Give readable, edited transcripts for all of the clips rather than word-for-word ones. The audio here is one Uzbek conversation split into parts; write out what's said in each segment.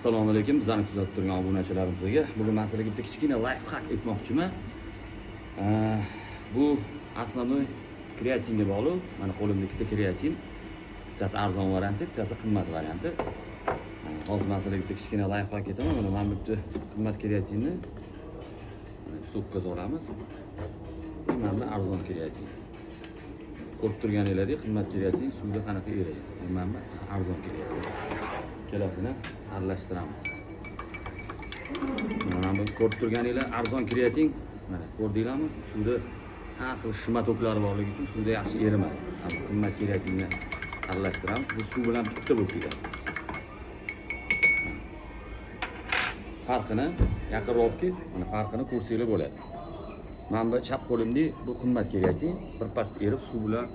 Assalomu alaykum, bizani kuzatib turgan obunachilarimizga. Bugun men sizlarga bitta kichkina life hack aytmoqchiman. Bu основной kreatinga bog'liq. Mana qo'limda ikkita kreatin. Bittasi arzon varianti, bittasi qimmat varianti. Hozir men sizlarga bitta kichkina life hack aytaman. Mana men bitta qimmat kreatinni sopga solamiz. Mana arzon kreatin. Ko'rib turganingizdek, qimmat kreatin suvda qanaqa eriydi. Mana arzon kreatin. Kelasini aralashtiramiz. Mana bu ko'rib turganinglar arzon kreatin, mana ko'rdinglarmi? Suvda har xil shima to'klari borligi uchun suvda yaxshi erimadi. Qimmat kreatinni aralashtiramiz. Bu suv bilan bitta bo'lib ketadi. Farqini yaqinroqki, mana farqini ko'rsanglar bo'ladi. Mana bu chap qo'limda bu qimmat kreatin bir past erib suv bilan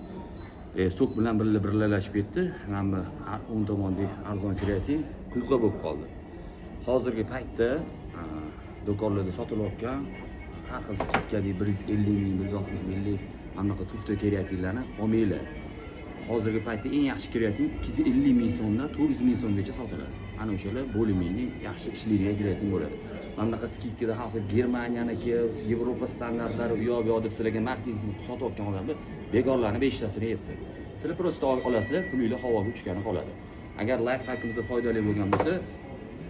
sok bilan birlashib ketdi. Mana bu 10 tomondagi arzon kreatin quyqa bo'lib qoldi. Hozirgi paytda do'konlarda sotilayotgan har xil skitkali 150 ming, 160 minglik anaqa tufta kreatinlarni olmanglar. Hozirgi paytda eng yaxshi kreatin 250 ming so'mdan 400 ming so'mgacha sotiladi. Ana o'shalar bo'limingning yaxshi ishlaydigan kreatin bo'ladi. Mana bunaqa skitkada hozir Germaniyaniki, Yevropa standartlari u yoq bu yoq deb sizlarga marketing sotayotgan odamlar bekorlarni 5 tasini yetdi. Sizlar prosta olasizlar, pulinglar havoga uchgani qoladi. Agar life hackimiz foydali bo'lgan bo'lsa,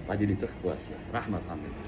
podelиться qilib qo'yasizlar. Rahmat hammaga.